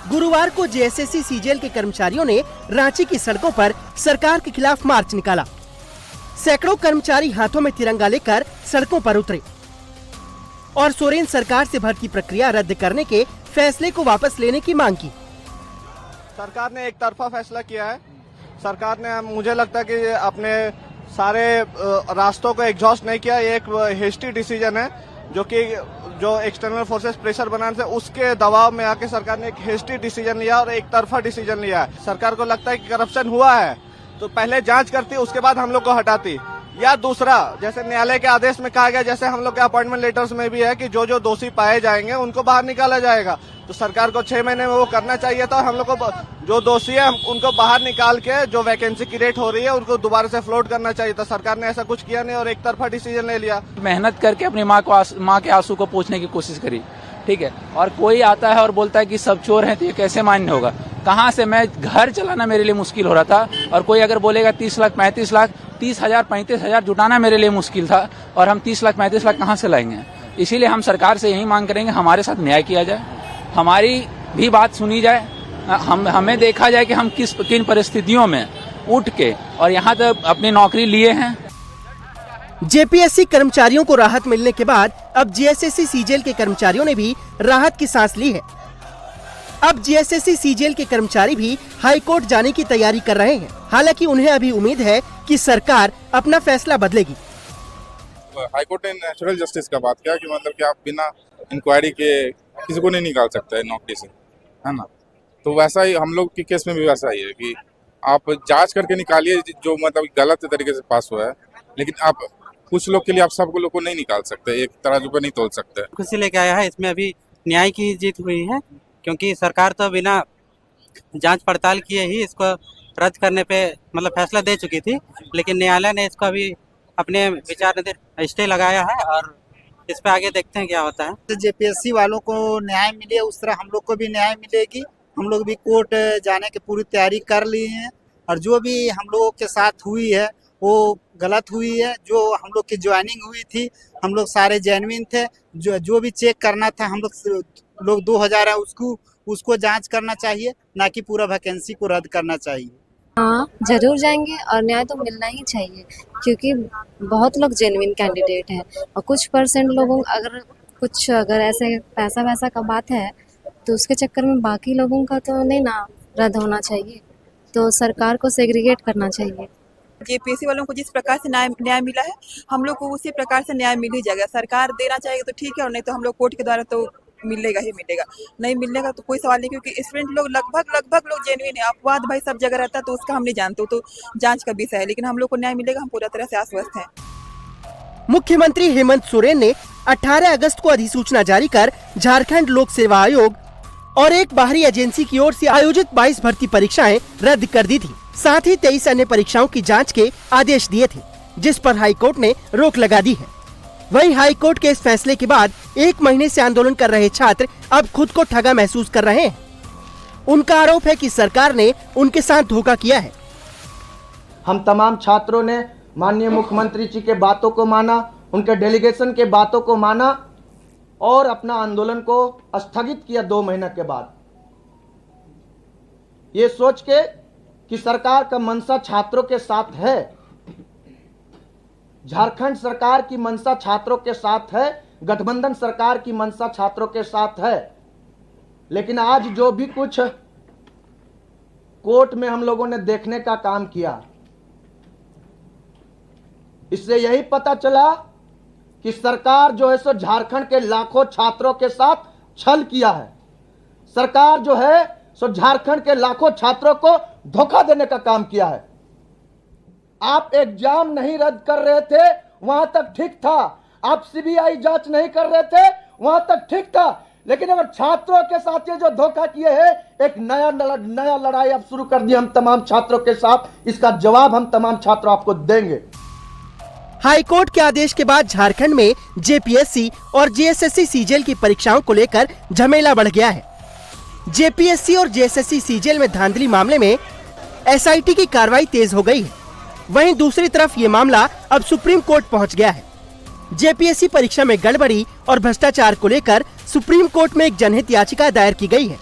गुरुवार को JSSC CGL के कर्मचारियों ने रांची की सड़कों पर सरकार के खिलाफ मार्च निकाला। सैकड़ों कर्मचारी हाथों में तिरंगा लेकर सड़कों पर उतरे और सोरेन सरकार से भर्ती प्रक्रिया रद्द करने के फैसले को वापस लेने की मांग की। सरकार ने एक तरफा फैसला किया है। सरकार ने, मुझे लगता है कि अपने सारे रास्तों को एग्जॉस्ट नहीं किया। ये एक हेस्टी डिसीजन है जो एक्सटर्नल फोर्सेस प्रेशर बनाने से उसके दबाव में आके सरकार ने एक हेस्टी डिसीजन लिया और एक तरफा डिसीजन लिया है। सरकार को लगता है कि करप्शन हुआ है तो पहले जांच करती, उसके बाद हम लोग को हटाती, या दूसरा जैसे न्यायालय के आदेश में कहा गया, जैसे हम लोग के अपॉइंटमेंट लेटर्स में भी है कि जो दोषी पाए जाएंगे उनको बाहर निकाला जाएगा। तो सरकार को 6 महीने में वो करना चाहिए था। हम लोग को जो दोषी है उनको बाहर निकाल के जो वैकेंसी क्रिएट हो रही है उनको दोबारा से फ्लोट करना चाहिए था। सरकार ने ऐसा कुछ किया नहीं और एक तरफा डिसीजन ले लिया। मेहनत करके अपनी माँ के आंसू को पोंछने की कोशिश करी, ठीक है, और कोई आता है और बोलता है कि सब चोर हैं, तो ये कैसे मान्य होगा? कहाँ से? मैं घर चलाना मेरे लिए मुश्किल हो रहा था और कोई अगर बोलेगा 30 लाख 35 लाख 30,000 35,000 जुटाना मेरे लिए मुश्किल था और हम 30 लाख 35 लाख कहाँ से लाएंगे? इसीलिए हम सरकार से यही मांग करेंगे, हमारे साथ न्याय किया जाए, हमारी भी बात सुनी जाए, हमें देखा जाए कि हम किन परिस्थितियों में उठ के और यहाँ तक अपनी नौकरी लिए हैं। जेपीएससी कर्मचारियों को राहत मिलने के बाद अब जेएसएससी सीजीएल के कर्मचारियों ने भी राहत की सांस ली है। अब जेएसएससी सीजीएल के कर्मचारी भी हाई कोर्ट जाने की तैयारी कर रहे हैं। हालांकि उन्हें अभी उम्मीद है कि सरकार अपना फैसला बदलेगी। हाई कोर्ट ने नेचुरल जस्टिस का बात किया कि मतलब कि आप बिना इंक्वायरी के किसी को नहीं निकाल सकते है नौकरी से, है ना? तो वैसा ही हम लोग के केस में भी वैसा ही है कि आप जांच करके निकालिए जो मतलब गलत तरीके से पास हुआ है, लेकिन आप कुछ लोग के लिए आप सब लोग को नहीं निकाल सकते, एक तराजू पे नहीं तोल सकते। खुशी लेके आया है, इसमें अभी न्याय की जीत हुई है क्योंकि सरकार तो बिना जांच पड़ताल किए ही इसको रद्द करने पे मतलब फैसला दे चुकी थी, लेकिन न्यायालय ने इसको अभी अपने विचार स्टे लगाया है और इस पे आगे देखते हैं क्या होता है। तो जेपीएससी वालों को न्याय मिले उस तरह हम लोग को भी न्याय मिलेगी। हम लोग भी कोर्ट जाने की पूरी तैयारी कर लिए हैं और जो भी हम लोगों के साथ हुई है वो गलत हुई है। जो हम लोग की ज्वाइनिंग हुई थी, हम लोग सारे जेन्युइन थे। जो भी चेक करना था हम लोग 2000 है उसको जांच करना चाहिए, ना कि पूरा वैकेंसी को रद्द करना चाहिए। हाँ, जरूर जाएंगे और न्याय तो मिलना ही चाहिए क्योंकि बहुत लोग जेन्युइन कैंडिडेट हैं और कुछ परसेंट लोगों अगर ऐसे पैसा वैसा का बात है तो उसके चक्कर में बाकी लोगों का तो नहीं ना रद्द होना चाहिए। तो सरकार को सेग्रीगेट करना चाहिए। जेपीएससी वालों को जिस प्रकार से न्याय मिला है हम लोग को उसी प्रकार से न्याय मिल ही जाएगा। सरकार देना चाहेगी तो ठीक है और नहीं तो हम लोग कोर्ट के द्वारा तो मिलेगा ही मिलेगा। नहीं मिलने का तो कोई सवाल नहीं क्योंकि स्टूडेंट लोग लगभग लोग जेन्युइन है। अपवाद भाई सब जगह रहता है तो उसका हम नहीं जानते, तो जांच का विषय है, लेकिन हम लोग को न्याय मिलेगा, हम पूरा तरह से आश्वस्त हैं। मुख्यमंत्री हेमंत सोरेन ने 18 अगस्त को अधिसूचना जारी कर झारखंड लोक सेवा आयोग और एक बाहरी एजेंसी की ओर से आयोजित 22 भर्ती परीक्षाएं रद्द कर दी थी। साथ ही 23 अन्य परीक्षाओं की जांच के आदेश दिए थे, जिस पर हाई कोर्ट ने रोक लगा दी है। वहीं हाई कोर्ट के इस फैसले के बाद 1 महीने से आंदोलन कर रहे छात्र अब खुद को ठगा महसूस कर रहे हैं। उनका आरोप है कि सरकार ने उनके साथ धोखा किया है। हम तमाम छात्रों ने माननीय मुख्यमंत्री जी के बातों को माना, उनके डेलीगेशन के बातों को माना और अपना आंदोलन को स्थगित किया 2 महीने के बाद, ये सोच के कि सरकार का मंशा छात्रों के साथ है, झारखंड सरकार की मंशा छात्रों के साथ है, गठबंधन सरकार की मंशा छात्रों के साथ है। लेकिन आज जो भी कुछ कोर्ट में हम लोगों ने देखने का काम किया, इससे यही पता चला कि सरकार जो है सो झारखंड के लाखों छात्रों के साथ छल किया है। सरकार जो है सो झारखंड के लाखों छात्रों को धोखा देने का काम किया है। आप एग्जाम नहीं रद्द कर रहे थे, वहां तक ठीक था। आप सीबीआई जांच नहीं कर रहे थे, वहां तक ठीक था। लेकिन अगर छात्रों के साथ ये जो धोखा किए हैं, एक नया लड़ाई अब शुरू कर दी हम तमाम छात्रों के साथ। इसका जवाब हम तमाम छात्र आपको देंगे। हाई कोर्ट के आदेश के बाद झारखंड में जेपीएससी और जेएसएससी सीजीएल की परीक्षाओं को लेकर झमेला बढ़ गया है। जेपीएससी और जेएसएससी सीजीएल में धांधली मामले में एसआईटी की कार्रवाई तेज हो गई है। वहीं दूसरी तरफ ये मामला अब सुप्रीम कोर्ट पहुंच गया है। जेपीएससी परीक्षा में गड़बड़ी और भ्रष्टाचार को लेकर सुप्रीम कोर्ट में एक जनहित याचिका दायर की गई है।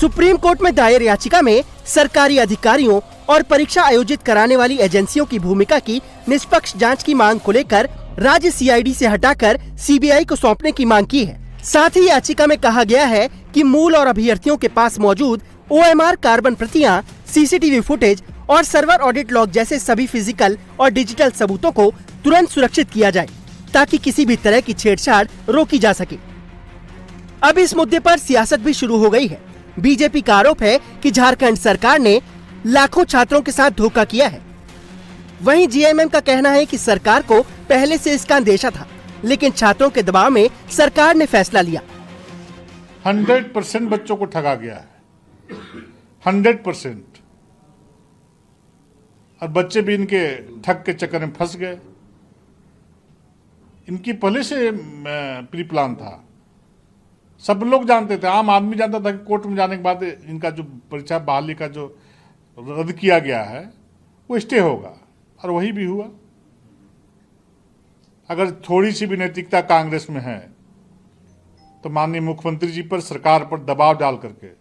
सुप्रीम कोर्ट में दायर याचिका में सरकारी अधिकारियों और परीक्षा आयोजित कराने वाली एजेंसियों की भूमिका की निष्पक्ष जांच की मांग को लेकर राज्य सीआईडी से हटाकर सीबीआई को सौंपने की मांग की है। साथ ही याचिका में कहा गया है कि मूल और अभ्यर्थियों के पास मौजूद OMR कार्बन प्रतियां, CCTV फुटेज और सर्वर ऑडिट लॉग जैसे सभी फिजिकल और डिजिटल सबूतों को तुरंत सुरक्षित किया जाए ताकि किसी भी तरह की छेड़छाड़ रोकी जा सके। अब इस मुद्दे पर सियासत भी शुरू हो गई है। बीजेपी का आरोप है कि झारखंड सरकार ने लाखों छात्रों के साथ धोखा किया है। वहीं जीएमएम का कहना है कि सरकार को पहले से इसका अंदेशा था, लेकिन छात्रों के दबाव में सरकार ने फैसला लिया। 100% बच्चों को ठगा गया है, 100%, और बच्चे भी इनके ठग के चक्कर में फंस गए। इनकी पहले से प्री प्लान था, सब लोग जानते थे, आम आदमी जानता था कि कोर्ट में जाने के बाद इनका जो परीक्षा बहाली का जो रद्द किया गया है वो स्टे होगा, और वही भी हुआ। अगर थोड़ी सी भी नैतिकता कांग्रेस में है तो माननीय मुख्यमंत्री जी पर, सरकार पर दबाव डाल करके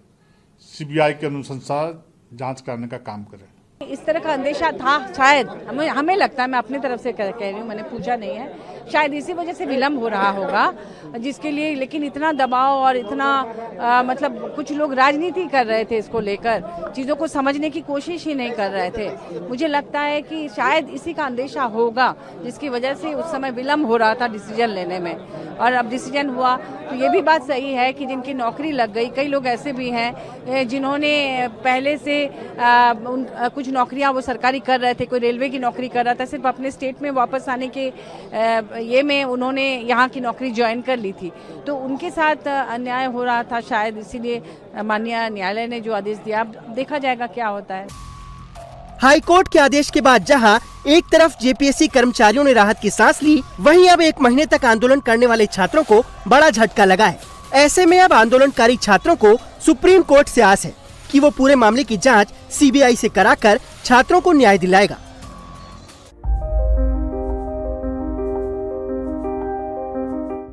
सीबीआई के अनुसंधान जांच करने का काम करें। इस तरह का अंदेशा था शायद, हमें लगता है, मैं अपनी तरफ से कह रही हूँ, मैंने पूछा नहीं है, शायद इसी वजह से विलम्ब हो रहा होगा, जिसके लिए, लेकिन इतना दबाव और इतना मतलब कुछ लोग राजनीति कर रहे थे इसको लेकर, चीज़ों को समझने की कोशिश ही नहीं कर रहे थे। मुझे लगता है कि शायद इसी का अंदेशा होगा जिसकी वजह से उस समय विलम्ब हो रहा था डिसीजन लेने में, और अब डिसीजन हुआ। तो ये भी बात सही है कि जिनकी नौकरी लग गई, कई लोग ऐसे भी हैं जिन्होंने पहले से कुछ नौकरियां वो सरकारी कर रहे थे, कोई रेलवे की नौकरी कर रहा था, सिर्फ अपने स्टेट में वापस आने के ये में उन्होंने यहाँ की नौकरी ज्वाइन कर ली थी, तो उनके साथ अन्याय हो रहा था शायद, इसीलिए माननीय न्यायालय ने जो आदेश दिया। अब देखा जाएगा क्या होता है। हाई कोर्ट के आदेश के बाद जहां एक तरफ जेपीएससी कर्मचारियों ने राहत की सांस ली, वहीं अब 1 महीने तक आंदोलन करने वाले छात्रों को बड़ा झटका लगा है। ऐसे में अब आंदोलनकारी छात्रों को सुप्रीम कोर्ट से आस है कि वो पूरे मामले की जांच सीबीआई से कराकर छात्रों को न्याय दिलाएगा।